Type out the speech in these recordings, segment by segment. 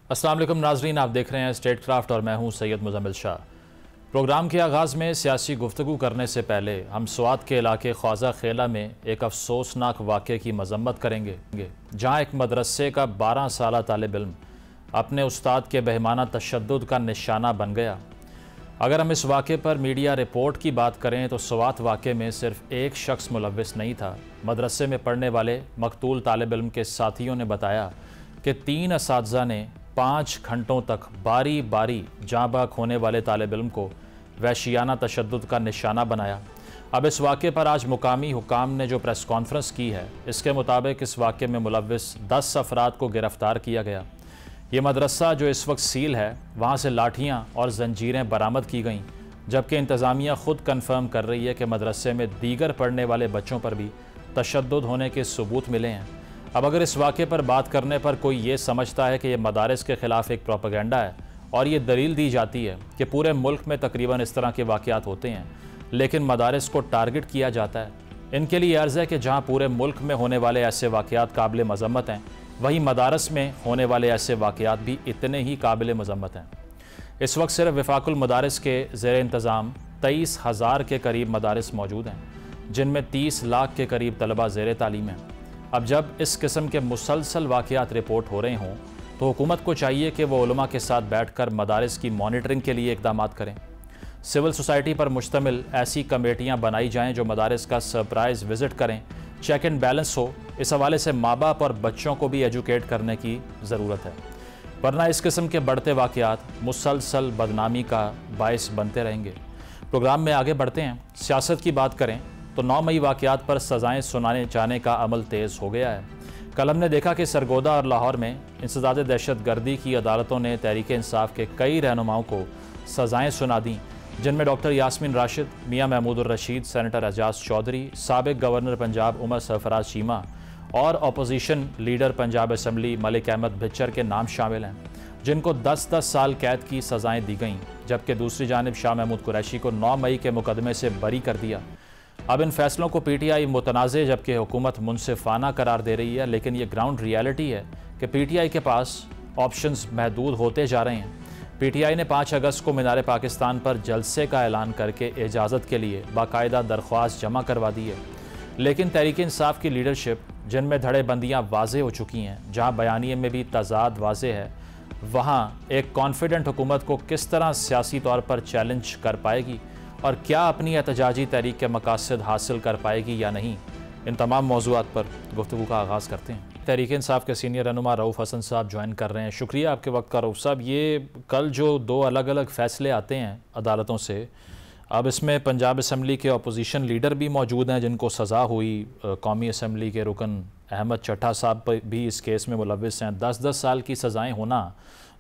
अस्सलाम वालेकुम नाजरीन, आप देख रहे हैं स्टेट क्राफ्ट और मैं हूं सैयद मुजम्मिल शाह। प्रोग्राम के आगाज़ में सियासी गुफ्तगू करने से पहले हम स्वात के इलाके ख्वाजा खेला में एक अफसोसनाक वाक़े की मजम्मत करेंगे, जहां एक मदरसे का 12 साला तालिब इल्म अपने उस्ताद के बेहमाना तशद्दुद का निशाना बन गया। अगर हम इस वाक़े पर मीडिया रिपोर्ट की बात करें तो स्वात वाक़े में सिर्फ एक शख्स मुलव्विस नहीं था। मदरसे में पढ़ने वाले मकतूल तालिब इल्म के साथियों ने बताया कि 3 असातिज़ा ने 5 घंटों तक बारी बारी जाँ बाक होने वाले तालिब इल्म को वहशियाना तशद्दुद का निशाना बनाया। अब इस वाक़े पर आज मुकामी हुकाम ने जो प्रेस कॉन्फ्रेंस की है, इसके मुताबिक इस वाक़े में मुलव्विस 10 अफराद को गिरफ़्तार किया गया। ये मदरसा जो इस वक्त सील है, वहाँ से लाठियाँ और जंजीरें बरामद की गईं, जबकि इंतज़ामिया ख़ुद कन्फर्म कर रही है कि मदरसे में दीगर पढ़ने वाले बच्चों पर भी तशद्दुद होने के सबूत मिले हैं। अब अगर इस वाक़े पर बात करने पर कोई ये समझता है कि यह मदारिस के ख़िलाफ़ एक प्रोपेगेंडा है और ये दलील दी जाती है कि पूरे मुल्क में तकरीबन इस तरह के वाक़यात होते हैं, लेकिन मदारिस को टारगेट किया जाता है, इनके लिए अर्ज़ है कि जहाँ पूरे मुल्क में होने वाले ऐसे वाक़यात काबिल मज़म्मत हैं, वहीं मदारस में होने वाले ऐसे वाक़यात भी इतने ही काबिल मज़म्मत हैं। इस वक्त सिर्फ वफाकुल मदारिस के ज़ेर इंतज़ाम 23,000 के करीब मदारिस मौजूद हैं, जिनमें 30 लाख के करीब तलबा ज़ेर तालीम हैं। अब जब इस किस्म के मुसलसल वाक़यात रिपोर्ट हो रहे हों तो हुकूमत को चाहिए कि वो उलमा के साथ बैठकर मदारिस की मॉनिटरिंग के लिए इक़दाम करें। सिविल सोसाइटी पर मुश्तमिल ऐसी कमेटियाँ बनाई जाएँ जो मदारिस का सरप्राइज़ विज़िट करें, चेक एंड बैलेंस हो। इस हवाले से माँ बाप और बच्चों को भी एजुकेट करने की ज़रूरत है, वरना इस किस्म के बढ़ते वाक़यात मुसलसल बदनामी का बायस बनते रहेंगे। प्रोग्राम में आगे बढ़ते हैं। सियासत की बात करें तो 9 मई वाक़यात पर सज़ाएँ सुनाने जाने का अमल तेज़ हो गया है। कल हमने देखा कि सरगोदा और लाहौर में इंसदाद दहशत गर्दी की अदालतों ने तहरीक इंसाफ के कई रहनुमाओं को सज़ाएँ सुना दी, जिनमें डॉक्टर यास्मीन राशिद, मियाँ महमूदुर रशीद, सेनेटर एजाज चौधरी, साबिक गवर्नर पंजाब उमर सरफराज चीमा और opposition leader Punjab assembly Malik Ahmad Bhachar के नाम शामिल हैं, जिनको 10-10 साल कैद की सज़ाएँ दी गईं, जबकि दूसरी जानिब शाह महमूद कुरैशी को 9 मई के मुकदमे से बरी कर दिया। अब इन फैसलों को PTI मुतनाज़े जबकि हुकूमत मुनसिफाना करार दे रही है, लेकिन ये ग्राउंड रियलिटी है कि PTI के पास ऑप्शंस महदूद होते जा रहे हैं। PTI ने 5 अगस्त को मीनार पाकिस्तान पर जलसे का ऐलान करके इजाज़त के लिए बाकायदा दरख्वास्त जमा करवा दी है, लेकिन तहरीक इंसाफ की लीडरशिप, जिनमें धड़ेबंदियाँ वाज़े हो चुकी हैं, जहाँ बयानिए में भी तज़ाद वाज़े है, वहाँ एक कॉन्फिडेंट हुकूमत को किस तरह सियासी तौर पर चैलेंज कर पाएगी और क्या अपनी एहतजाजी तहरीक के मकासद हासिल कर पाएगी या नहीं। इन तमाम मौज़ूआत पर गुफ्तगू का आगाज़ करते हैं। तहरीक इंसाफ के सीनियर रहनुमा रऊफ़ हसन साहब ज्वाइन कर रहे हैं। शुक्रिया आपके वक्त का रऊफ़ साहब। ये कल जो 2 अलग अलग फ़ैसले आते हैं अदालतों से, अब इसमें पंजाब असम्बली के अपोजिशन लीडर भी मौजूद हैं जिनको सज़ा हुई, कौमी असम्बली के रुकन अहमद चट्टा साहब भी इस केस में मुलव्विस हैं। 10-10 साल की सज़ाएँ होना,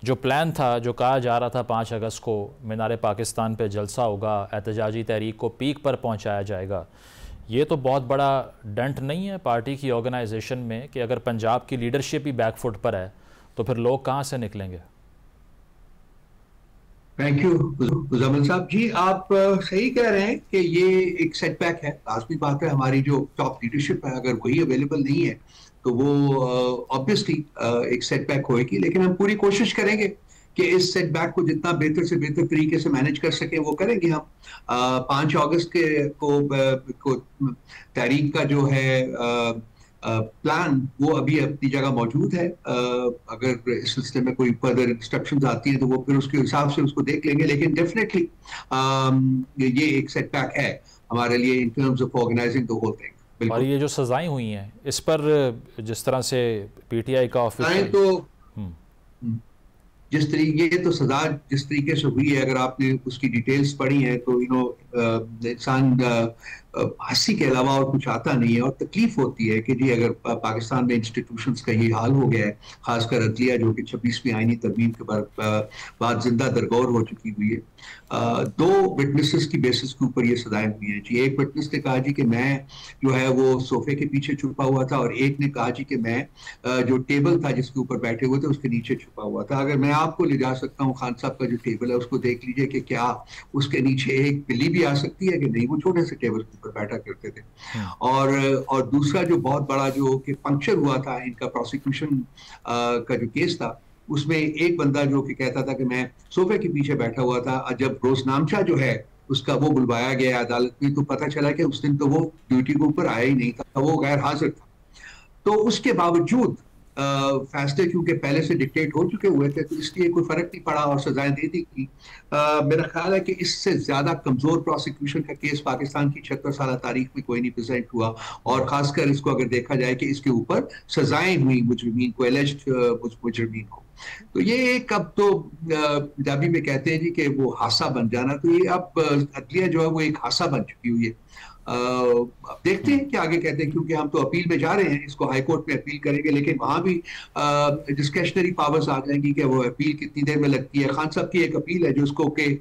जो प्लान था, जो कहा जा रहा था 5 अगस्त को मीनार पाकिस्तान पे जलसा होगा, एहतजाजी तहरीक को पीक पर पहुंचाया जाएगा, ये तो बहुत बड़ा डेंट नहीं है पार्टी की ऑर्गेनाइजेशन में कि अगर पंजाब की लीडरशिप ही बैकफुट पर है तो फिर लोग कहाँ से निकलेंगे। थैंक यू मुजम्मिल साहब जी, आप सही कह रहे हैं कि ये एक सेटबैक है। लाजमी बात है, हमारी जो टॉप लीडरशिप है अगर वही अवेलेबल नहीं है तो वो ऑब्वियसली एक सेटबैक होएगी, लेकिन हम पूरी कोशिश करेंगे कि इस सेटबैक को जितना बेहतर से बेहतर तरीके से मैनेज कर सकें वो करेंगे हम। 5 अगस्त को तारीख का जो है प्लान वो अभी अपनी जगह मौजूद है। अगर इस सिलसिले में कोई फर्दर इंस्ट्रक्शंस आती हैं तो वो फिर उसके हिसाब से उसको देख लेंगे, लेकिन डेफिनेटली ये एक सेटबैक है हमारे लिए in terms of organizing the whole thing. और ये जो सजाएं हुई हैं इस पर जिस तरह से PTI का ऑफिस तो जिस तरीके से हुई है, अगर आपने उसकी डिटेल्स पढ़ी हैं तो इंसान हंसी के अलावा और कुछ आता नहीं है और तकलीफ होती है कि जी अगर पाकिस्तान में इंस्टीट्यूशंस का ये हाल हो गया है, खासकर अदलिया जो कि 26वीं आईनी तरमीम के बाद जिंदा दरगौर हो चुकी हुई है। 2 विटनेसेस की बेसिस के ऊपर ये सजाएं हुई हैं जी। एक विटनेस ने कहा जी कि मैं जो है वो सोफे के पीछे छुपा हुआ था, और एक ने कहा जी कि मैं जो टेबल था जिसके ऊपर बैठे हुए थे उसके नीचे छुपा हुआ था। अगर मैं आपको ले जा सकता हूँ, खान साहब का जो टेबल है उसको देख लीजिए कि क्या उसके नीचे एक बिल्ली भी आ सकती है कि नहीं। वो छोटे से टेबल के ऊपर बैठा करते थे। और दूसरा जो बहुत बड़ा जो कि पंक्चर हुआ था इनका प्रोसिक्यूशन का जो केस था, उसमें एक बंदा जो कि कहता था कि मैं सोफे के पीछे बैठा हुआ था, जब रोजनामचा जो है उसका वो बुलवाया गया अदालत में, तो पता चला कि उस दिन तो वो ड्यूटी के ऊपर आया ही नहीं था, वो गैर हाजिर था। तो उसके बावजूद फैसले क्योंकि पहले से डिक्टेट हो चुके हुए थे, तो इसलिए कोई फर्क नहीं पड़ा और सजाएं दे दी गई। मेरा ख्याल है कि इससे ज्यादा कमजोर प्रोसिक्यूशन का केस पाकिस्तान की 76 साल तारीख में कोई नहीं प्रेजेंट हुआ। और खासकर इसको अगर देखा जाए कि इसके ऊपर सजाएं हुई मुजरिमीन को, एलिज्ड मुजरिमीन को, तो ये एक अब तो पंजाबी में कहते हैं जी कि वो हादसा बन जाना, तो ये अब अदलिया जो है वो एक हादसा बन चुकी हुई है। अब देखते हैं कि आगे कहते हैं, क्योंकि हम तो अपील में जा रहे हैं, इसको हाई कोर्ट में अपील करेंगे, लेकिन वहां भी डिस्क्रेशनरी पावर्स आ जाएंगी कि वो अपील कितनी देर में लगती है। खान साहब की एक अपील है जिसको कि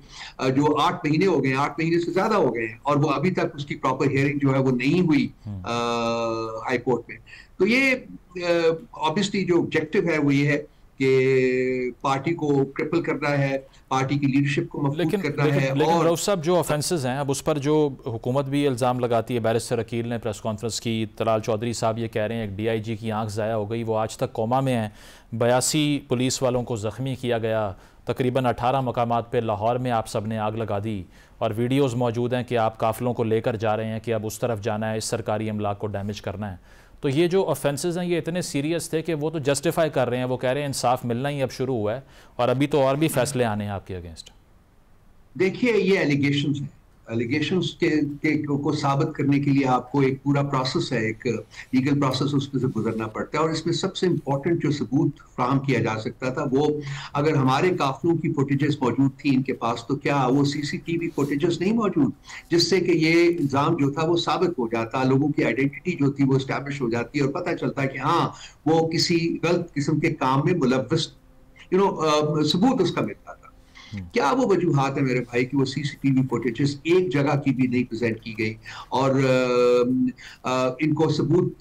जो 8 महीने हो गए, 8 महीने से ज्यादा हो गए हैं, और वो अभी तक उसकी प्रॉपर हियरिंग जो है वो नहीं हुई हाई कोर्ट में। तो ये ऑब्वियसली जो ऑब्जेक्टिव है वो ये है कि पार्टी को क्रिपल करना है, पार्टी की लीडरशिप को मजबूत करना है। लेकिन रऊफ साहब, जो ऑफेंसेस हैं अब उस पर जो हुकूमत भी इल्ज़ाम लगाती है, बैरिस्टर अकील ने प्रेस कॉन्फ्रेंस की, तलाल चौधरी साहब ये कह रहे हैं एक DIG की आंख ज़ाया हो गई, वो आज तक कोमा में हैं, 82 पुलिस वालों को ज़ख्मी किया गया, तकरीबन 18 मकामात पर लाहौर में आप सब ने आग लगा दी, और वीडियोज़ मौजूद हैं कि आप काफ़िलों को लेकर जा रहे हैं कि अब उस तरफ जाना है, इस सरकारी अमलाक को डैमेज करना है। तो ये जो ऑफेंसेस हैं ये इतने सीरियस थे कि वो तो जस्टिफाई कर रहे हैं, वो कह रहे हैं इंसाफ मिलना ही अब शुरू हुआ है और अभी तो और भी फैसले आने हैं आपके अगेंस्ट। देखिए, ये एलिगेशंस हैं, एलिगेशंस को साबित करने के लिए आपको एक पूरा प्रोसेस है, एक लीगल प्रोसेस उसमें से गुजरना पड़ता है। और इसमें सबसे इंपॉर्टेंट जो सबूत फ्राहम किया जा सकता था, वो अगर हमारे काफिलों की फुटेजेस मौजूद थी इनके पास, तो क्या वो CCTV फुटेजेस नहीं मौजूद, जिससे कि ये इल्जाम जो था वो साबित हो जाता, लोगों की आइडेंटिटी जो थी वो स्टैब्लिश हो जाती और पता चलता कि हाँ वो किसी गलत किस्म के काम में मुलव्वस, सबूत उसका मिलता था। क्या वो वजूहात है मेरे भाई कि वो CCTV फुटेजेस एक जगह की भी नहीं प्रेजेंट की गई और इनको सबूत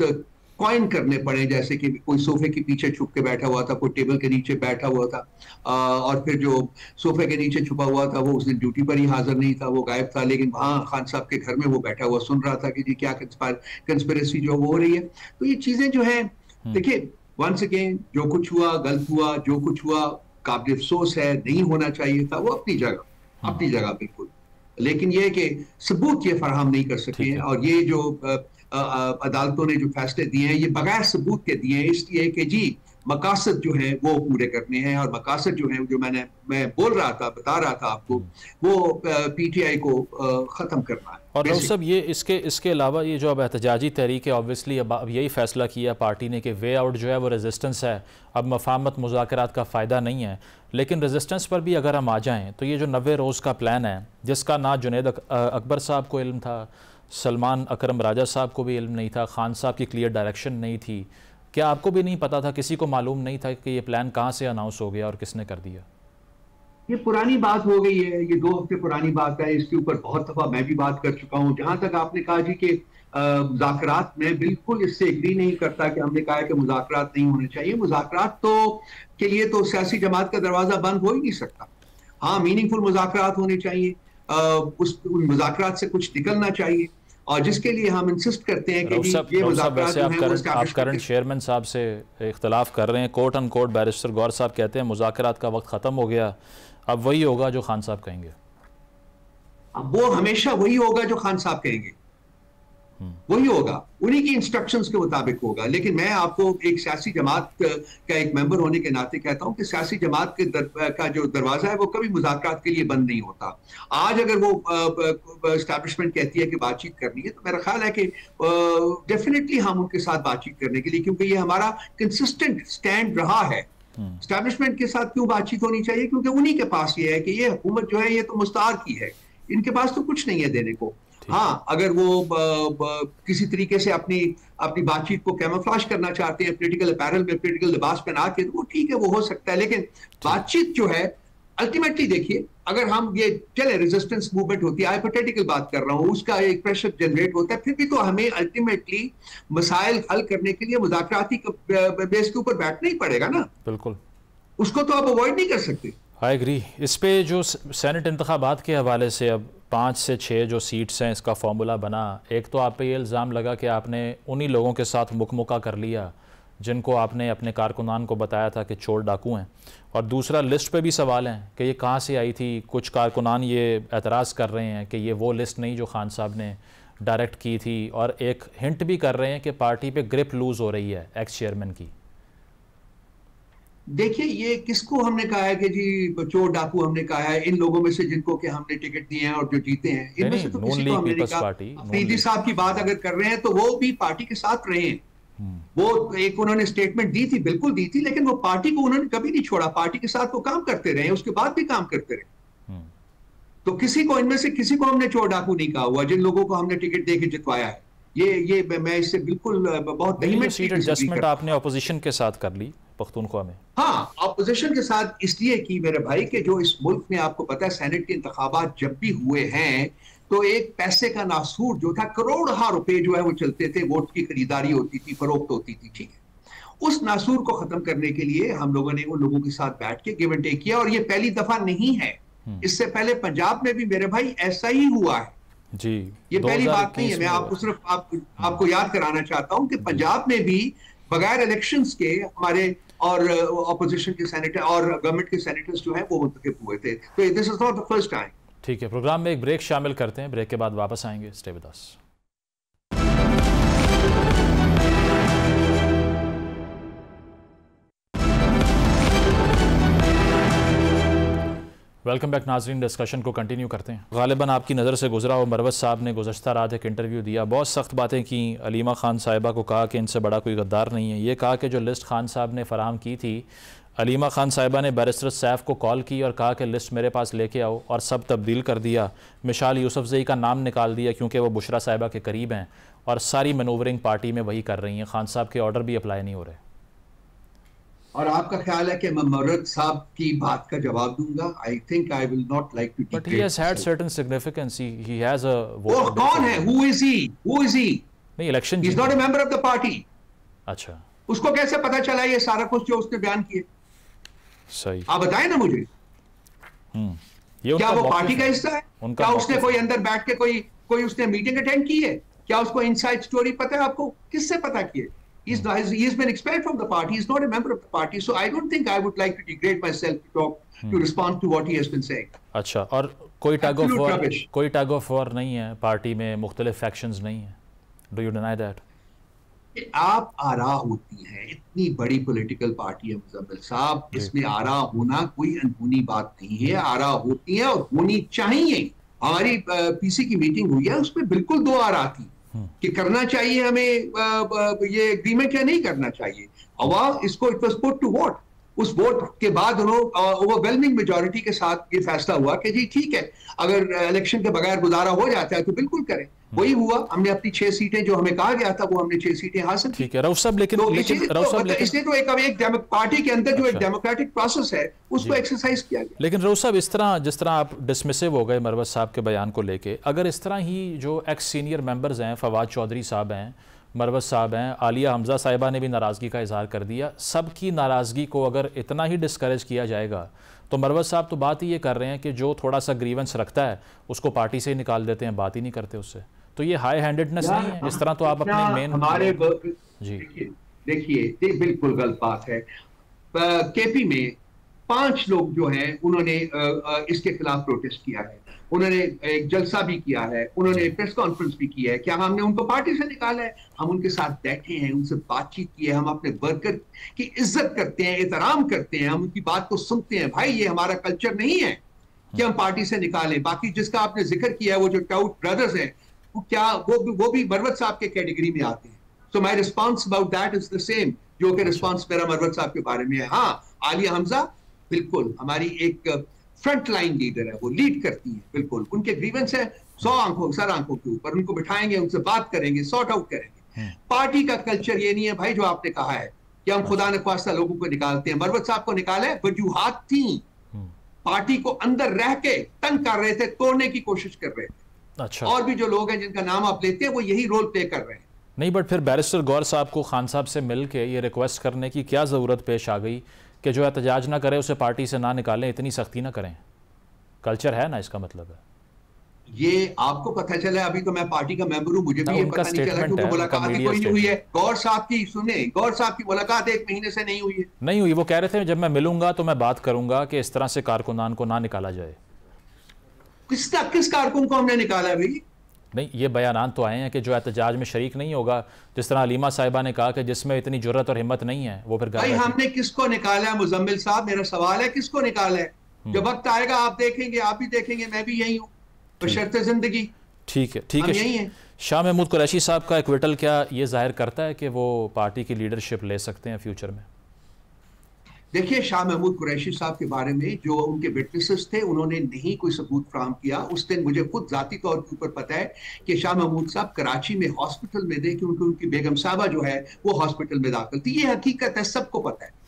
कॉइन करने पड़े, जैसे कि कोई सोफे के पीछे छुप के बैठा हुआ था, कोई टेबल के नीचे बैठा हुआ था, और फिर जो सोफे के नीचे छुपा हुआ था वो उस दिन ड्यूटी पर ही हाजिर नहीं था, वो गायब था, लेकिन वहां खान साहब के घर में वो बैठा हुआ सुन रहा था कि जी क्या कंस्पिरेसी जो हो रही है। तो ये चीजें जो है, देखिए वंस अगेन जो कुछ हुआ गलत हुआ, जो कुछ हुआ काबिल अफसोस है, नहीं होना चाहिए था, वो अपनी जगह बिल्कुल, लेकिन ये कि सबूत ये फराहम नहीं कर सके हैं। और ये जो अदालतों ने जो फैसले दिए हैं ये बगैर सबूत के दिए हैं, इसलिए कि जी मकासद जो है वो पूरे करने हैं, और मकासद जो है जो मैं बोल रहा था, बता रहा था आपको, वो PTI को खत्म करना है। और डॉक्टर साहब, ये इसके अलावा ये जो अब एहतजाजी तहरीक है, ऑब्वियसली अब यही फैसला किया पार्टी ने कि वे आउट जो है वो रेजिस्टेंस है, अब मफाहमत मुज़ाकरात का फ़ायदा नहीं है। लेकिन रेजिस्टेंस पर भी अगर हम आ जाएँ तो ये जो 90 रोज़ का प्लान है, जिसका ना जुनैद अकबर साहब को इल्म था, सलमान अकरम राजा साहब को भी इल्म नहीं था, खान साहब की क्लियर डायरेक्शन नहीं थी, क्या आपको भी नहीं पता था, किसी को मालूम नहीं था कि ये प्लान कहाँ से अनाउंस हो गया और किसने कर दिया? ये पुरानी बात हो गई है, ये 2 हफ्ते पुरानी बात है, इसके ऊपर बहुत दफा मैं भी बात कर चुका हूँ। जहां तक आपने कहा जी कि मुज़ाकरात, मैं बिल्कुल इससे एग्री नहीं करता कि हमने कहा कि मुज़ाकरात नहीं होने चाहिए। मुज़ाकरात तो के लिए तो सियासी जमात का दरवाजा बंद हो ही नहीं सकता। हाँ, मीनिंगफुल मुज़ाकरात होने चाहिए, उन मुज़ाकरात से कुछ निकलना चाहिए, और जिसके लिए हम इंसिस्ट करते हैं कि ये मुज़ाकरात जो हैं आप करंट चेयरमैन साहब से इख्तलाफ कर रहे हैं, कोट अन कोट बैरिस्टर गौर साहब कहते हैं मुज़ाकरात का वक्त ख़त्म हो गया, अब वही होगा जो खान साहब कहेंगे। अब वो हमेशा वही होगा जो खान साहब कहेंगे, वही होगा, उन्हीं की इंस्ट्रक्शंस के मुताबिक होगा। लेकिन मैं आपको एक सियासी जमात का एक मेंबर होने के नाते कहता हूं कि सियासी जमात का जो दरवाजा है वो कभी मुज़ाकरात के लिए बंद नहीं होता। आज अगर वो एस्टैब्लिशमेंट कहती है कि बातचीत करनी है, तो मेरा ख्याल है कि डेफिनेटली हम उनके साथ बातचीत करने के लिए, क्योंकि ये हमारा कंसिस्टेंट स्टैंड रहा है। एस्टैब्लिशमेंट के साथ क्यों बातचीत होनी चाहिए? क्योंकि उन्हीं के पास ये है कि ये हुकूमत जो है ये तो मुस्तार की है, इनके पास तो कुछ नहीं है देने को। हाँ, अगर वो किसी तरीके से अपनी बातचीत को कैमोफ्लेज करना चाहते हैं पॉलिटिकल अपैरल में, पॉलिटिकल लिबास पहना के, तो वो ठीक है, वो हो सकता है। लेकिन बातचीत जो है अल्टीमेटली, देखिए, अगर हम ये चले रेजिस्टेंस मूवमेंट होती है, हाइपोथेटिकल बात कर रहा हूं, उसका एक प्रेशर जनरेट होता है, फिर भी तो हमें अल्टीमेटली मसाइल हल करने के लिए मुज़ाकराती बेस के ऊपर बैठना ही पड़ेगा ना। बिल्कुल, उसको तो आप अवॉइड नहीं कर सकते। I agree. इस पे जो सेनेट इंतखाबात के हवाले से अब 5 से 6 जो सीट्स हैं, इसका फार्मूला बना, एक तो आप पे ये इल्ज़ाम लगा कि आपने उन्हीं लोगों के साथ मुकमुका कर लिया जिनको आपने अपने कारकुनान को बताया था कि चोर डाकू हैं, और दूसरा लिस्ट पे भी सवाल हैं कि ये कहाँ से आई थी। कुछ कारकुनान ये एतराज़ कर रहे हैं कि ये वो लिस्ट नहीं जो खान साहब ने डायरेक्ट की थी, और एक हिंट भी कर रहे हैं कि पार्टी पे ग्रिप लूज हो रही है एक्स चेयरमैन की। देखिए, ये किसको हमने कहा है कि जी चोर डाकू हमने कहा है? इन लोगों में से जिनको कि हमने टिकट दिए हैं और जो जीते हैं, इनमें से तो किसी को हमने नहीं कहा। अफरीदी साहब की बात अगर कर रहे हैं तो वो भी पार्टी के साथ रहे हैं। वो एक उन्होंने स्टेटमेंट दी थी, बिल्कुल दी थी, लेकिन वो पार्टी को उन्होंने कभी नहीं छोड़ा। पार्टी के साथ वो काम करते रहे, उसके बाद भी काम करते रहे। तो किसी को, इनमें से किसी को हमने चोर डाकू नहीं कहा हुआ। जिन लोगों को हमने टिकट दे के जितवाया है, ये मैं इससे बिल्कुल बहुत एडजस्टमेंट आपने ऑपोजिशन के साथ कर ली पख्तूनख्वा में। हाँ, ऑपोजिशन के साथ इसलिए की मेरे भाई कि जो इस मुल्क में आपको पता है सेनेट के इंतखाबात जब भी हुए हैं तो एक पैसे का नासूर जो था, करोड़ों रुपए जो है वो चलते थे, वोट की खरीदारी होती थी, फरोख्त होती थी, ठीक है। उस नासूर को खत्म करने के लिए हम लोगों ने उन लोगों के साथ बैठ के गिव एंड टेक किया, और ये पहली दफा नहीं है। इससे पहले पंजाब में भी मेरे भाई ऐसा ही हुआ है जी। ये पहली बात नहीं है। मैं आपको सिर्फ आपको याद कराना चाहता हूं कि पंजाब में भी बगैर इलेक्शंस के हमारे और ऑपोजिशन के सेनेटर और गवर्नमेंट के सेनेटर्स जो है वो मुंतखब हुए थे। तो this is not the first time. ठीक है, प्रोग्राम में एक ब्रेक शामिल करते हैं, ब्रेक के बाद वापस आएंगे। Stay with us. Welcome back नाजरीन, डिस्कशन को कंटिन्यू करते हैं। गालिबन आपकी नज़र से गुजरा और मरवत साहब ने गुज़श्ता रात एक इंटरव्यू दिया, बहुत सख्त बातें की। अलीमा खान साहिबा को कहा कि इनसे बड़ा कोई गद्दार नहीं है। ये कहा कि जो लिस्ट खान साहब ने फराहम की थी, अलीमा खान साहिबा ने बैरिस्टर सैफ को कॉल की और कहा कि लिस्ट मेरे पास लेके आओ, और सब तब्दील कर दिया। मिशाल यूसुफजई का नाम निकाल दिया क्योंकि वो बुशरा साहिबा के करीब हैं, और सारी मनूवरिंग पार्टी में वही कर रही हैं। खान साहब के ऑर्डर भी अप्लाई नहीं हो रहे। और आपका ख्याल है कि मैं मर्रत साहब की बात का जवाब दूंगा? I think I will not like to, but he has had certain significance, he has a वो कौन है? Who is he? नहीं, election, he is not a member of the party. अच्छा, उसको कैसे पता चला ये सारा कुछ जो उसने बयान किए? सही, आप बताएं ना मुझे। ये क्या वो पार्टी का हिस्सा है? क्या उसने कोई अंदर बैठ के कोई उसने मीटिंग अटेंड की है? क्या उसको इनसाइड स्टोरी पता है? आपको किससे पता की है? He's been expelled from the party. He's not a member of the party. So I don't think I would like to degrade myself to talk to respond to what he has been saying. अच्छा, और कोई tug of war नहीं है party में, मुख्तलिफ factions नहीं है? Do you deny that? आप आरा होती हैं, इतनी बड़ी पॉलिटिकल पार्टी है मुजम्मिल साहब, इसमें आरा होना कोई अनहोनी बात नहीं है। आरा होती है और होनी चाहिए। हमारी पीसी की मीटिंग हुई है, उसमें बिल्कुल दो आरा थी कि करना चाहिए हमें ये एग्रीमेंट या नहीं करना चाहिए। अवाम इसको, it was put to vote. उस वोट के बाद ओवरवेलमिंग मेजॉरिटी के साथ ये फैसला हुआ कि जी ठीक है, अगर इलेक्शन के बगैर गुजारा हो जाता है तो बिल्कुल करें। वही हुआ। हमने अपनी 6 सीटें जो हमें कहा गया था वो हमने 6 सीटें हासिल की। ठीक है रऊफ साहब, लेकिन इसलिए तो एक पार्टी के अंदर जो एक डेमोक्रेटिक प्रोसेस है उसको एक्सरसाइज किया गया। लेकिन रऊफ साहब, जिस तरह आप डिसमिसिव हो गए मरवत साहब के बयान को लेके, अगर इस तरह ही जो एक्स सीनियर मेंबर्स हैं, फवाद चौधरी साहब हैं, मरवत साहब हैं, आलिया हमजा साहिबा ने भी नाराज़गी का इजहार कर दिया, सबकी नाराज़गी को अगर इतना ही डिस्करेज किया जाएगा तो मरवत साहब तो बात ही ये कर रहे हैं कि जो थोड़ा सा ग्रीवेंस रखता है उसको पार्टी से ही निकाल देते हैं, बात ही नहीं करते उससे। तो ये हाई हैंडेडनेस नहीं है? इस तरह तो आप अपने मेन हमारे जी देखिए बिल्कुल गलत बात है। केपी में 5 लोग जो हैं उन्होंने इसके खिलाफ प्रोटेस्ट किया है, उन्होंने एक जलसा भी किया है, उन्होंने प्रेस कॉन्फ्रेंस भी की है। क्या हमने उनको पार्टी से निकाला है? हम उनके साथ बैठे हैं, उनसे बातचीत की है, हम अपने वर्कर की इज्जत करते हैं, एहतराम करते हैं, हम उनकी बात को सुनते हैं। भाई ये हमारा कल्चर नहीं है कि हम पार्टी से निकालें। बाकी जिसका आपने जिक्र किया है वो जो टाउट ब्रदर्स हैं, वो भी मरवत साहब के कैटेगरी में आते हैं। So my response about that is the same जो कि रिस्पांस मेरा मरवत साहब के बारे में है। हाँ, आलिया हमजा बिल्कुल हमारी एक फ्रंट लाइन लीडर है, वो लीड करती है। बिल्कुल उनके ग्रीवेंस है 100 सर आंखों के ऊपर, उनको बिठाएंगे, उनसे बात करेंगे, सॉर्ट आउट करेंगे। पार्टी का कल्चर ये नहीं है भाई जो आपने कहा है कि हम खुदा न ख्वास्ता लोगों को निकालते हैं। मरवत साहब को निकाले, वजूहात थी, पार्टी को अंदर रह के तंग कर रहे थे, तोड़ने की कोशिश कर रहे थे। अच्छा, और भी जो लोग हैं जिनका नाम आप लेते हैं वो यही रोल प्ले कर रहे हैं। नहीं, बट फिर बैरिस्टर गौर साहब को खान साहब से मिल के ये रिक्वेस्ट करने की क्या ज़रूरत पेश आ गई कि जो एहतजाज ना करे उसे पार्टी से ना निकालें, इतनी सख्ती ना करें? कल्चर है ना, इसका मतलब है। ये आपको पता चला? अभी तो मैं पार्टी का मेंबर हूं, मुझे भी ये पता नहीं चला क्योंकि मुलाकात ही कोई नहीं हुई है। गौर साहब की सुने, गौर साहब की मुलाकात 1 महीने से नहीं हुई है। नहीं हुई, वो कह रहे थे जब मैं मिलूंगा तो मैं बात करूंगा कि इस तरह से कारकुनान को ना निकाला जाए। किस कारकुन को हमने निकाला भाई? नहीं, ये बयान तो आए हैं कि जो एहतजाज में शरीक नहीं होगा, जिस तरह अलीमा साहिबा ने कहा कि जिसमें इतनी जुर्रत और हिम्मत नहीं है वो फिर भाई हमने किसको निकाला है मुजम्मिल साहब? मेरा सवाल है किसको निकाला है? जब वक्त आएगा आप देखेंगे, आप भी देखेंगे, मैं भी यही हूँ बशर्ते जिंदगी। ठीक है, ठीक है। यही है। शाह महमूद कुरैशी साहब का एक्विटल क्या ये जाहिर करता है कि वो पार्टी की लीडरशिप ले सकते हैं फ्यूचर में? देखिए, शाह महमूद कुरैशी साहब के बारे में जो उनके विटनेसेस थे उन्होंने नहीं कोई सबूत फराहम किया। उस दिन मुझे खुद जाती तौर के ऊपर पता है कि शाह महमूद साहब कराची में हॉस्पिटल में थे कि उनकी बेगम साहबा जो है वो हॉस्पिटल में दाखिल थी। ये हकीकत है, सबको पता है।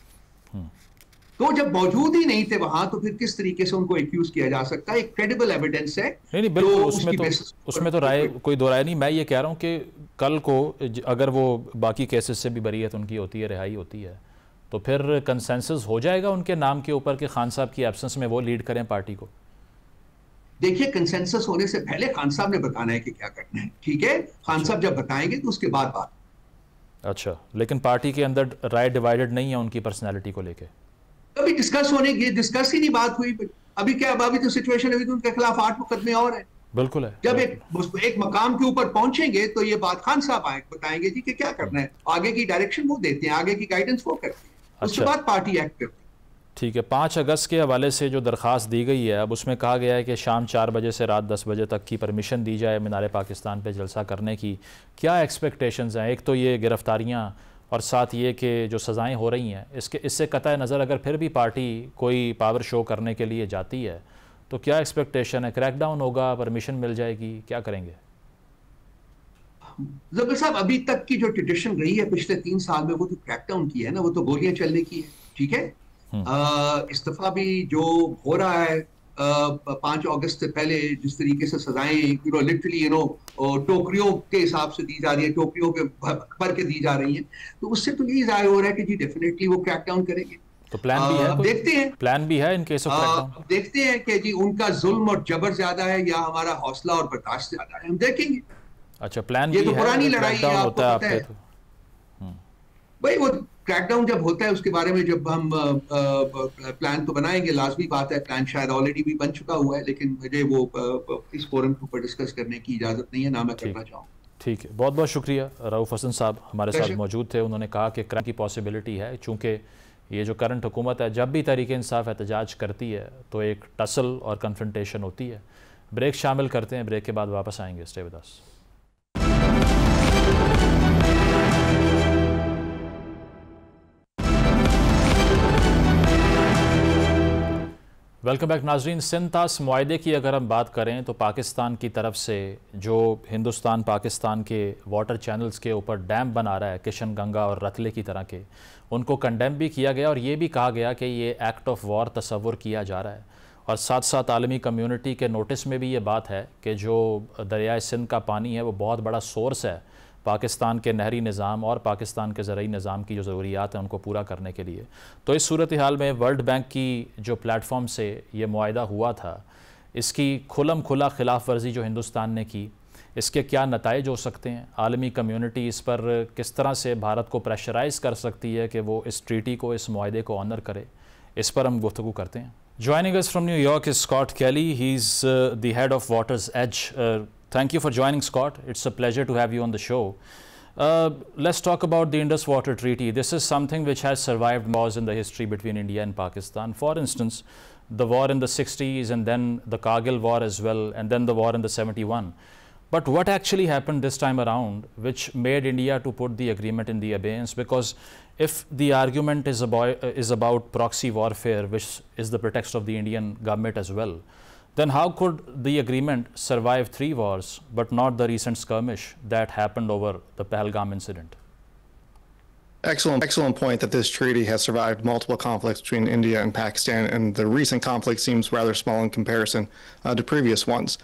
तो जब मौजूद ही नहीं थे वहां तो फिर किस तरीके से उनको एक्यूज किया जा सकता है? एक क्रेडिबल एविडेंस है। नहीं, बिल्कुल, उसमें तो राय कोई दो राय नहीं। मैं ये कह रहा हूँ कि कल को अगर वो बाकी केसेस से भी बरीयत उनकी होती है, रिहाई होती है, तो फिर कंसेंसस हो जाएगा उनके नाम के ऊपर कि खान साहब की एब्सेंस में वो लीड करें पार्टी को। देखिए, कंसेंसस होने से पहले खान साहब ने बताना है कि क्या करना है, ठीक है? खान साहब जब बताएंगे तो उसके बाद बात। अच्छा, लेकिन पार्टी के अंदर राय डिवाइडेड नहीं है उनकी पर्सनैलिटी को लेके? अभी डिस्कस होने की, डिस्कस ही नहीं बात हुई। अभी क्या, अभी तो सिचुएशन, अभी तो उनके खिलाफ 8 मुकदमे और है। बिल्कुल है। जब एक मकाम के ऊपर पहुंचेंगे तो ये बात खान साहब बताएंगे जी कि क्या करना है। आगे की डायरेक्शन वो देते हैं, आगे की गाइडेंस वो करते हैं। उसके बाद पार्टी एक्ट करती है। ठीक है। 5 अगस्त के हवाले से जो दरख्वास्त दी गई है, अब उसमें कहा गया है कि शाम 4 बजे से रात 10 बजे तक की परमिशन दी जाए मीनार पाकिस्तान पे जलसा करने की। क्या एक्सपेक्टेशंस हैं? एक तो ये गिरफ्तारियां और साथ ये कि जो सज़ाएं हो रही हैं, इससे कतई नज़र अगर फिर भी पार्टी कोई पावर शो करने के लिए जाती है तो क्या एक्सपेक्टेशन है? क्रैकडाउन होगा, परमिशन मिल जाएगी, क्या करेंगे? जबीर साहब, अभी तक की जो ट्रेडिशन रही है पिछले 3 साल में, वो तो क्रैकडाउन की है ना, वो तो गोलियां चलने की है, ठीक है? इस दफा भी जो हो रहा है 5 अगस्त से पहले जिस तरीके से सजाएं लिटरली टोकरियों के हिसाब से दी जा रही है, टोकरियों के भर के दी जा रही है, तो उससे तो यही जाहिर हो रहा है कि जी डेफिनेटली वो क्रैकडाउन करेंगे। तो प्लान भी है, देखते हैं, प्लान भी है इन केस ऑफ क्रैकडाउन। देखते हैं कि जी उनका जुल्म और जबर ज्यादा है या हमारा हौसला और बर्दाश्त ज्यादा है, हम देखेंगे। अच्छा, प्लान ये भी तो है, पुरानी लड़ाई है, आपको पता है भाई। वो क्रैकडाउन जब होता है उसके बारे में जब हम प्लान तो बनाएंगे, लाजमी बात है। प्लान शायद ऑलरेडी भी बन चुका हुआ है, लेकिन मुझे वो इस फोरम के ऊपर डिस्कस करने की इजाजत नहीं है, ना मैं करना चाहूँ। ठीक है, बहुत बहुत शुक्रिया। रऊफ हसन साहब हमारे साथ मौजूद थे। उन्होंने कहा कि क्राइम की पॉसिबिलिटी है, चूँकि ये जो करंट हुकूमत है जब भी तहरीक इंसाफ एहतजाज करती है तो एक टसल और कन्फ्रंटेशन होती है। ब्रेक शामिल करते हैं, ब्रेक के बाद वापस आएंगे। Stay with us. Welcome back नाजरीन। सिंतास मुआहदे की अगर हम बात करें तो पाकिस्तान की तरफ से जो हिंदुस्तान पाकिस्तान के वाटर चैनल्स के ऊपर डैम बना रहा है, किशन गंगा और रतले की तरह के, उनको कंडेम भी किया गया और ये भी कहा गया कि ये एक्ट ऑफ वॉर तस्वुर किया जा रहा है। और साथ साथ आलमी कम्यूनिटी के नोटिस में भी ये बात है कि जो दरियाए सिंध का पानी है वो बहुत बड़ा सोर्स है पाकिस्तान के नहरी निज़ाम और पाकिस्तान के ज़रूरी निज़ाम की जो ज़रूरियात हैं उनको पूरा करने के लिए। तो इस सूरत हाल में वर्ल्ड बैंक की जो प्लेटफॉर्म से ये मुआहदा हुआ था, इसकी खुलम खुला खिलाफ वर्जी जो हिंदुस्तान ने की, इसके क्या नताइज हो सकते हैं? आलमी कम्यूनिटी इस पर किस तरह से भारत को प्रेशराइज़ कर सकती है कि वो इस ट्रीटी को, इस मुआहदे को ऑनर करे? इस पर हम गुफ्तगू करते हैं। Joining us from New York is Scott Kelly. He's the head of Water's Edge. Thank you for joining, Scott. It's a pleasure to have you on the show. Let's talk about the Indus Water Treaty. This is something which has survived wars in the history between India and Pakistan. For instance, the war in the 60s and then the Kargil war as well, and then the war in the 71. But what actually happened this time around which made India to put the agreement in the abeyance? Because if the argument is about proxy warfare, which is the pretext of the Indian government as well, then how could the agreement survive 3 wars but not the recent skirmish that happened over the Pahalgam incident? Excellent point that this treaty has survived multiple conflicts between India and Pakistan, and the recent conflict seems rather small in comparison to previous ones.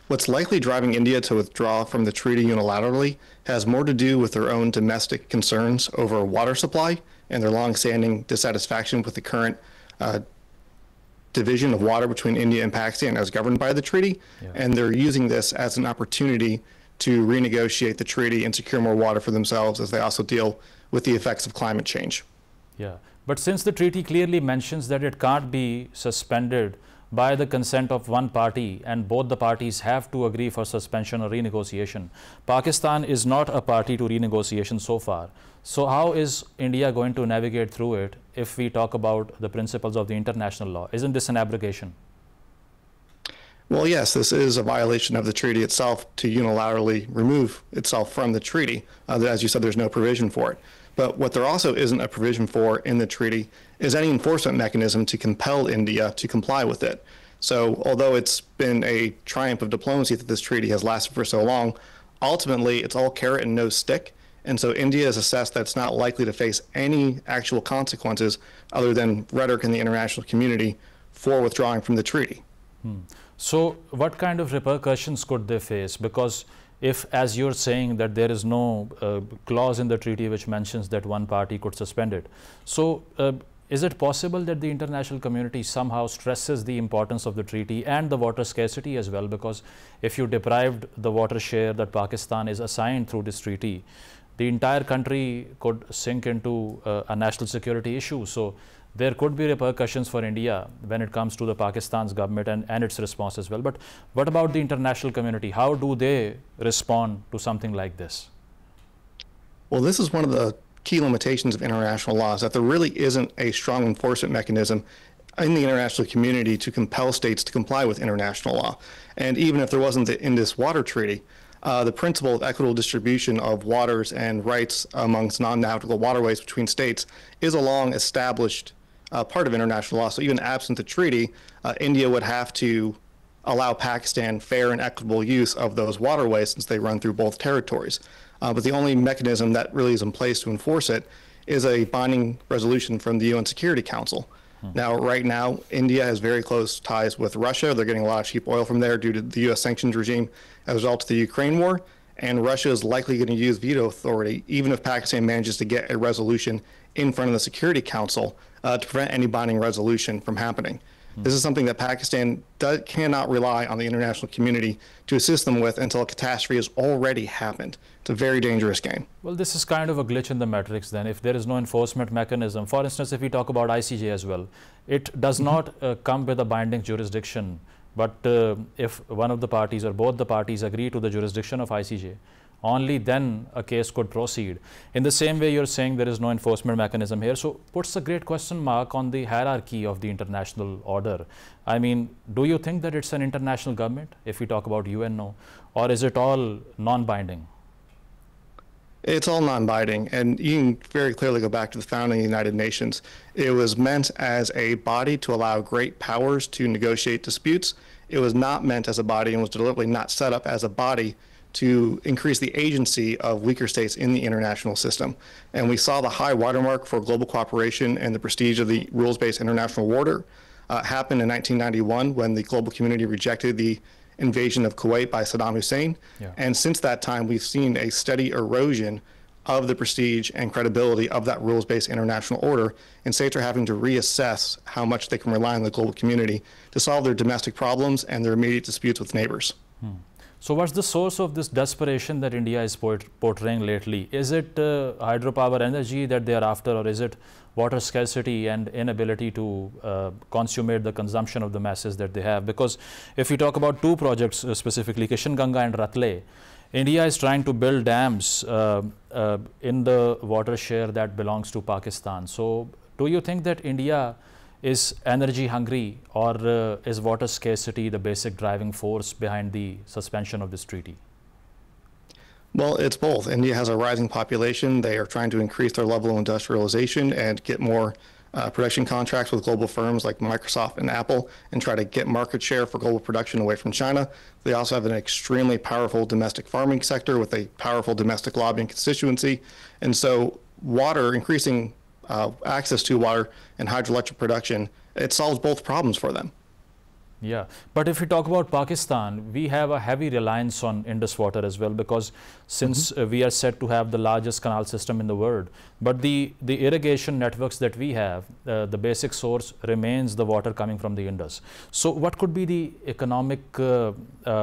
What's likely driving India to withdraw from the treaty unilaterally has more to do with their own domestic concerns over water supply and their long-standing dissatisfaction with the current division of water between India and Pakistan as governed by the treaty, and they're using this as an opportunity to renegotiate the treaty and secure more water for themselves as they also deal with the effects of climate change. Yeah, but since the treaty clearly mentions that it can't be suspended by the consent of one party and both the parties have to agree for suspension or renegotiation, Pakistan is not a party to renegotiation so far. So how is India going to navigate through it if we talk about the principles of the international law? Isn't this an abrogation? Well, yes, this is a violation of the treaty itself to unilaterally remove itself from the treaty. As you said, there's no provision for it. But what there also isn't a provision for in the treaty is any enforcement mechanism to compel India to comply with it. So although it's been a triumph of diplomacy that this treaty has lasted for so long, ultimately it's all carrot and no stick. And so India has assessed that it's not likely to face any actual consequences other than rhetoric in the international community for withdrawing from the treaty. So what kind of repercussions could they face? Because if, as you're saying, that there is no clause in the treaty which mentions that one party could suspend it. So is it possible that the international community somehow stresses the importance of the treaty and the water scarcity as well? Because if you deprived the water share that Pakistan is assigned through this treaty, the entire country could sink into a national security issue. So there could be repercussions for India when it comes to the Pakistan's government and its response as well. But what about the international community? How do they respond to something like this? Well, this is one of the key limitations of international law, is that there really isn't a strong enforcement mechanism in the international community to compel states to comply with international law. And even if there wasn't in this water treaty, the principle of equitable distribution of waters and rights amongst non-navigable waterways between states is a long established part of international law. So even absent the treaty, India would have to allow Pakistan fair and equitable use of those waterways since they run through both territories. But the only mechanism that really is in place to enforce it is a binding resolution from the UN Security Council. Now, right now, India has very close ties with Russia. They're getting a lot of cheap oil from there due to the U.S. sanctions regime as a result of the Ukraine war. And Russia is likely going to use veto authority, even if Pakistan manages to get a resolution in front of the Security Council to prevent any binding resolution from happening. This is something that Pakistan cannot rely on the international community to assist them with until a catastrophe has already happened. It's a very dangerous game. Well, this is kind of a glitch in the matrix then. If there is no enforcement mechanism, for instance, if we talk about ICJ as well, it does not come with a binding jurisdiction. But if one of the parties or both the parties agree to the jurisdiction of ICJ, only then a case could proceed. In the same way, you're saying there is no enforcement mechanism here. So puts a great question mark on the hierarchy of the international order. I mean, do you think that it's an international government if we talk about UNO, or is it all non-binding? It's all non-binding, and you can very clearly go back to the founding of the United Nations. It was meant as a body to allow great powers to negotiate disputes. It was not meant as a body and was deliberately not set up as a body to increase the agency of weaker states in the international system. And we saw the high watermark for global cooperation and the prestige of the rules-based international order happen in 1991 when the global community rejected the invasion of Kuwait by Saddam Hussein. And since that time, we've seen a steady erosion of the prestige and credibility of that rules-based international order, and states are having to reassess how much they can rely on the global community to solve their domestic problems and their immediate disputes with neighbors. So what's the source of this desperation that India is portraying lately? Is it hydropower energy that they are after, or is it water scarcity and inability to consummate the consumption of the masses that they have? Because if we talk about two projects specifically, Kishan Ganga and Ratle, India is trying to build dams in the water share that belongs to Pakistan. So do you think that India is energy hungry, or is water scarcity the basic driving force behind the suspension of this treaty? Well, it's both. India has a rising population. They are trying to increase their level of industrialization and get more production contracts with global firms like Microsoft and Apple and try to get market share for global production away from China. They also have an extremely powerful domestic farming sector with a powerful domestic lobbying constituency. And so water, increasing access to water and hydroelectric production, it solves both problems for them. Yeah, but if we talk about Pakistan, we have a heavy reliance on Indus water as well, because since we are said to have the largest canal system in the world, but the irrigation networks that we have, the basic source remains the water coming from the Indus. So what could be the economic blowback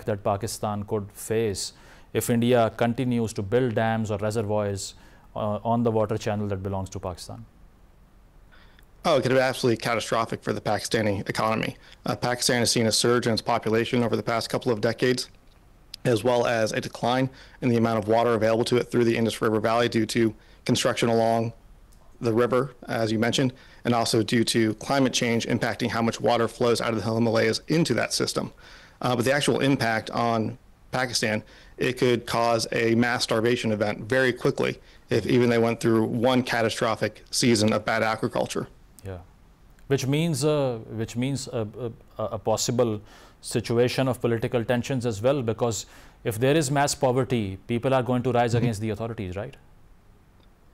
that Pakistan could face if India continues to build dams or reservoirs on the water channel that belongs to Pakistan? Oh, it could be absolutely catastrophic for the Pakistani economy. Pakistan has seen a surge in its population over the past couple of decades, as well as a decline in the amount of water available to it through the Indus River Valley due to construction along the river, as you mentioned, and also due to climate change impacting how much water flows out of the Himalayas into that system. But the actual impact on Pakistan, it could cause a mass starvation event very quickly if even they went through one catastrophic season of bad agriculture. Yeah, which means a possible situation of political tensions as well, because if there is mass poverty, people are going to rise against the authorities, right?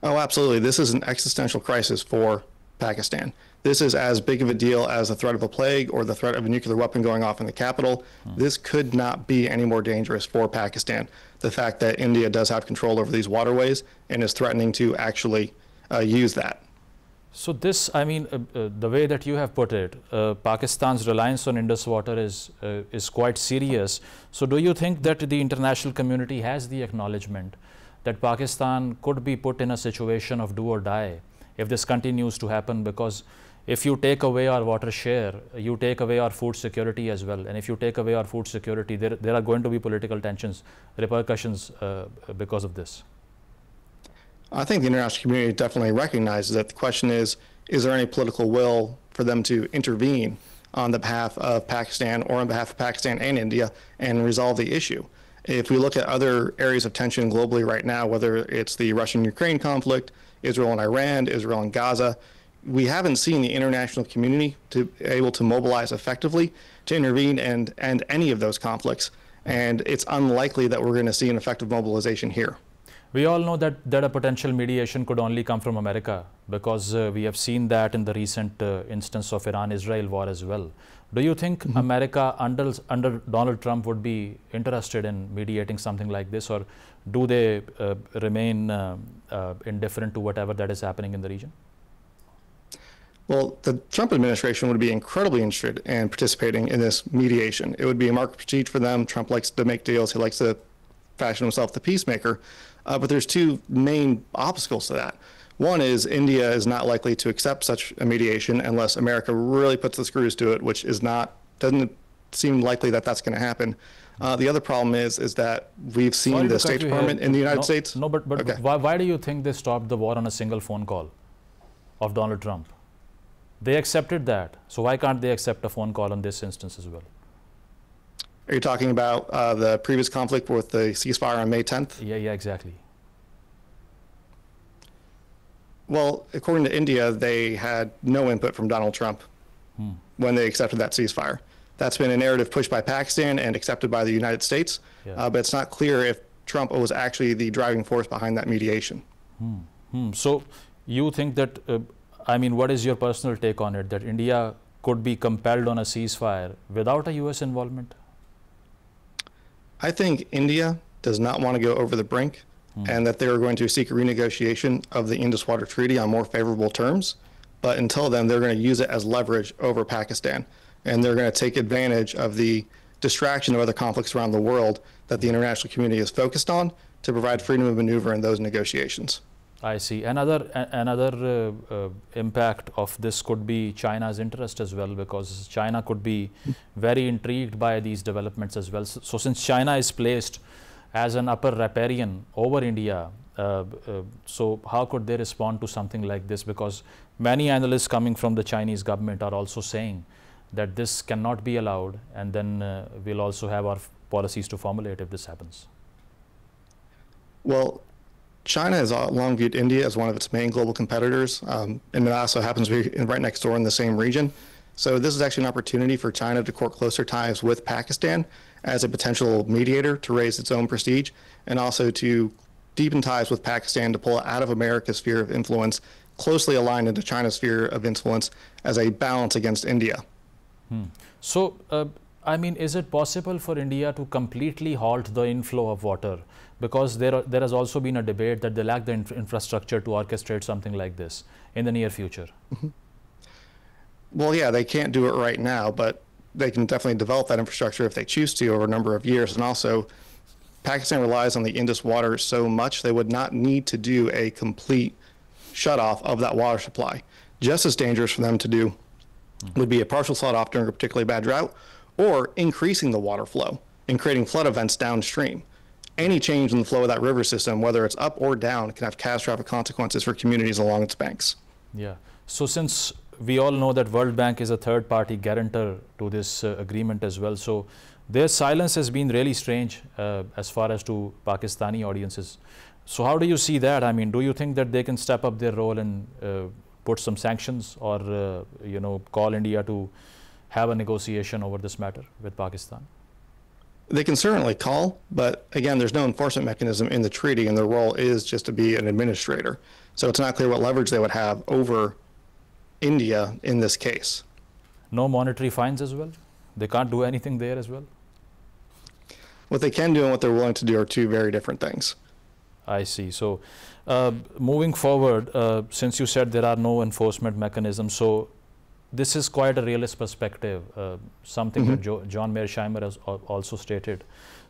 Oh, absolutely. This is an existential crisis for Pakistan. This is as big of a deal as the threat of a plague or the threat of a nuclear weapon going off in the capital. This could not be any more dangerous for Pakistan. The fact that India does have control over these waterways and is threatening to actually use that. So this, I mean, the way that you have put it, Pakistan's reliance on Indus water is quite serious. So do you think that the international community has the acknowledgement that Pakistan could be put in a situation of do or die if this continues to happen? Because if you take away our water share, you take away our food security as well. And if you take away our food security, there are going to be political tensions, repercussions because of this. I think the international community definitely recognizes that. The question is there any political will for them to intervene on the behalf of Pakistan or on behalf of Pakistan and India and resolve the issue? If we look at other areas of tension globally right now, whether it's the Russian-Ukraine conflict, Israel and Iran, Israel and Gaza, we haven't seen the international community to able to mobilize effectively to intervene and end any of those conflicts. And it's unlikely that we're going to see an effective mobilization here. We all know that a potential mediation could only come from America, because we have seen that in the recent instance of Iran-Israel war as well. Do you think America under Donald Trump would be interested in mediating something like this, or do they remain indifferent to whatever that is happening in the region? Well, the Trump administration would be incredibly interested in participating in this mediation. It would be a mark of prestige for them. Trump likes to make deals. He likes to fashion himself the peacemaker. But there's two main obstacles to that. One is India is not likely to accept such a mediation unless America really puts the screws to it, which doesn't seem likely that that's going to happen. The other problem is that we've seen the State Department in the United States. No, but okay. Why do you think they stopped the war on a single phone call of Donald Trump? They accepted that. So why can't they accept a phone call on this instance as well? Are you talking about the previous conflict with the ceasefire on May 10th? Yeah, exactly. Well, according to India, they had no input from Donald Trump when they accepted that ceasefire. That's been a narrative pushed by Pakistan and accepted by the United States, but it's not clear if Trump was actually the driving force behind that mediation. So you think that, I mean, what is your personal take on it, that India could be compelled on a ceasefire without a US involvement? I think India does not want to go over the brink and that they're going to seek a renegotiation of the Indus Water Treaty on more favorable terms. But until then, they're going to use it as leverage over Pakistan. And they're going to take advantage of the distraction of other conflicts around the world that the international community is focused on to provide freedom of maneuver in those negotiations. I see. Another impact of this could be China's interest as well, because China could be very intrigued by these developments as well. So since China is placed as an upper riparian over India, so how could they respond to something like this? Because many analysts coming from the Chinese government are also saying that this cannot be allowed, and then we'll also have our policies to formulate if this happens. Well, China has long viewed India as one of its main global competitors, and it also happens to be right next door in the same region. So this is actually an opportunity for China to court closer ties with Pakistan as a potential mediator to raise its own prestige, and also to deepen ties with Pakistan to pull it out of America's sphere of influence, closely aligned into China's sphere of influence as a balance against India. So, I mean, is it possible for India to completely halt the inflow of water? Because there has also been a debate that they lack the infrastructure to orchestrate something like this in the near future. Well, yeah, they can't do it right now, but they can definitely develop that infrastructure if they choose to over a number of years. And also, Pakistan relies on the Indus water so much they would not need to do a complete shutoff of that water supply. Just as dangerous for them to do would be a partial shut-off during a particularly bad drought, or increasing the water flow and creating flood events downstream. Any change in the flow of that river system, whether it's up or down, can have catastrophic consequences for communities along its banks. Yeah. So since we all know that World Bank is a third-party guarantor to this agreement as well, so their silence has been really strange as far as to Pakistani audiences. So how do you see that? I mean, do you think that they can step up their role and put some sanctions, or call India to have a negotiation over this matter with Pakistan? They can certainly call, but again, there's no enforcement mechanism in the treaty, and their role is just to be an administrator. So it's not clear what leverage they would have over India in this case. No monetary fines as well? They can't do anything there as well? What they can do and what they're willing to do are two very different things. I see. So moving forward, since you said there are no enforcement mechanisms, so this is quite a realist perspective, something that John Mearsheimer has also stated.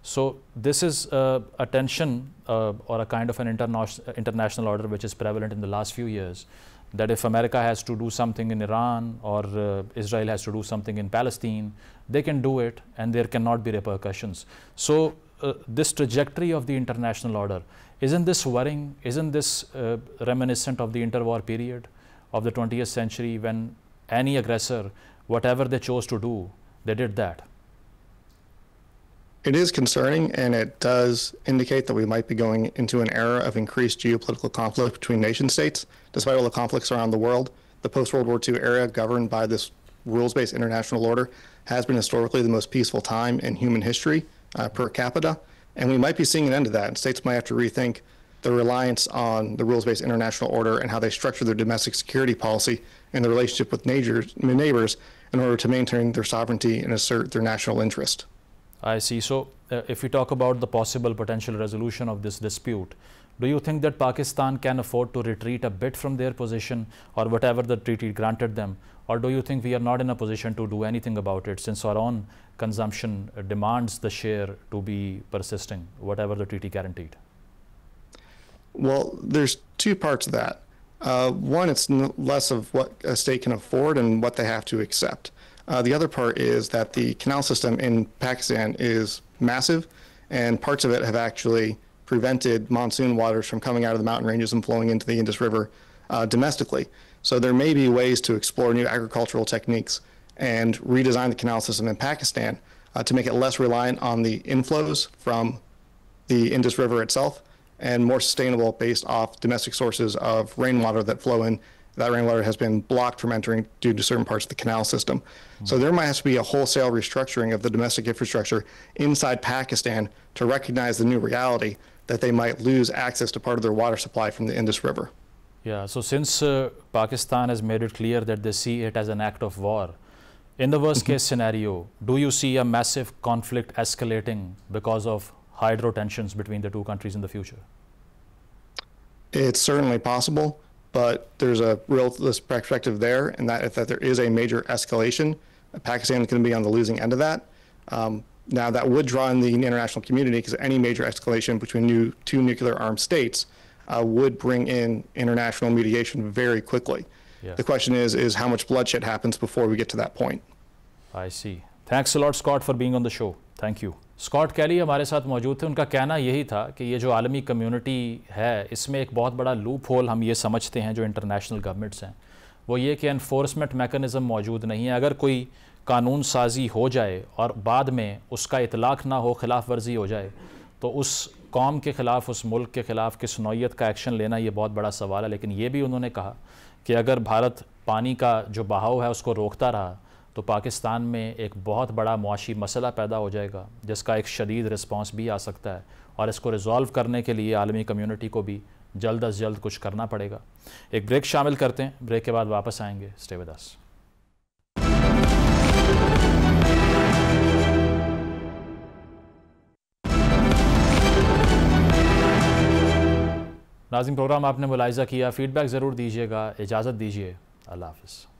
So this is a tension or a kind of an international order which is prevalent in the last few years, that if America has to do something in Iran or Israel has to do something in Palestine, they can do it and there cannot be repercussions. So this trajectory of the international order, isn't this worrying? Isn't this reminiscent of the interwar period of the 20th century, when any aggressor, whatever they chose to do, they did that? It is concerning, and it does indicate that we might be going into an era of increased geopolitical conflict between nation states. Despite all the conflicts around the world, the post-World War II era governed by this rules-based international order has been historically the most peaceful time in human history per capita, and we might be seeing an end to that, and states might have to rethink the reliance on the rules-based international order and how they structure their domestic security policy and the relationship with neighbors in order to maintain their sovereignty and assert their national interest. I see. So if we talk about the possible potential resolution of this dispute, do you think that Pakistan can afford to retreat a bit from their position or whatever the treaty granted them? Or do you think we are not in a position to do anything about it, since our own consumption demands the share to be persisting, whatever the treaty guaranteed? Well, there's two parts of that. One, it's less of what a state can afford and what they have to accept. The other part is that the canal system in Pakistan is massive, and parts of it have actually prevented monsoon waters from coming out of the mountain ranges and flowing into the Indus River domestically. So there may be ways to explore new agricultural techniques and redesign the canal system in Pakistan to make it less reliant on the inflows from the Indus River itself and more sustainable based off domestic sources of rainwater that flow in. That rainwater has been blocked from entering due to certain parts of the canal system. So there might have to be a wholesale restructuring of the domestic infrastructure inside Pakistan to recognize the new reality that they might lose access to part of their water supply from the Indus River. Yeah, so since Pakistan has made it clear that they see it as an act of war, in the worst case scenario, do you see a massive conflict escalating because of hydro tensions between the two countries in the future? It's certainly possible, but there's a realist perspective there, and that if there is a major escalation, Pakistan is going to be on the losing end of that. Now, that would draw in the international community, because any major escalation between two nuclear-armed states would bring in international mediation very quickly. Yeah. The question is how much bloodshed happens before we get to that point. I see. Thanks a lot, Scott, for being on the show. Thank you. Scott Kelly हमारे साथ मौजूद थे। उनका कहना यही था कि ये जो आलमी कम्युनिटी है, इसमें एक बहुत बड़ा लूप होल हम ये समझते हैं जो इंटरनेशनल गवर्नमेंट्स हैं, वो ये कि एनफोर्समेंट मैकेनिज़्म मौजूद नहीं है। अगर कोई कानून साजी हो जाए और बाद में उसका इतलाक़ ना हो, खिलाफ वर्जी हो जाए, तो उस कौम के ख़िलाफ़, उस मुल्क के ख़िलाफ़ किस नौइयत का एक्शन लेना, ये बहुत बड़ा सवाल है। लेकिन ये भी उन्होंने कहा कि अगर भारत पानी का जो बहाव है उसको रोकता रहा तो पाकिस्तान में एक बहुत बड़ा मुआशी मसला पैदा हो जाएगा, जिसका एक शदीद रिस्पांस भी आ सकता है, और इसको रिजॉल्व करने के लिए आलमी कम्युनिटी को भी जल्द अज जल्द कुछ करना पड़ेगा। एक ब्रेक शामिल करते हैं, ब्रेक के बाद वापस आएंगे। Stay with us. नाज़रीन, प्रोग्राम आपने मुलाहिज़ा किया, फ़ीडबैक ज़रूर दीजिएगा। इजाज़त दीजिए, अल्लाह हाफ़िज़।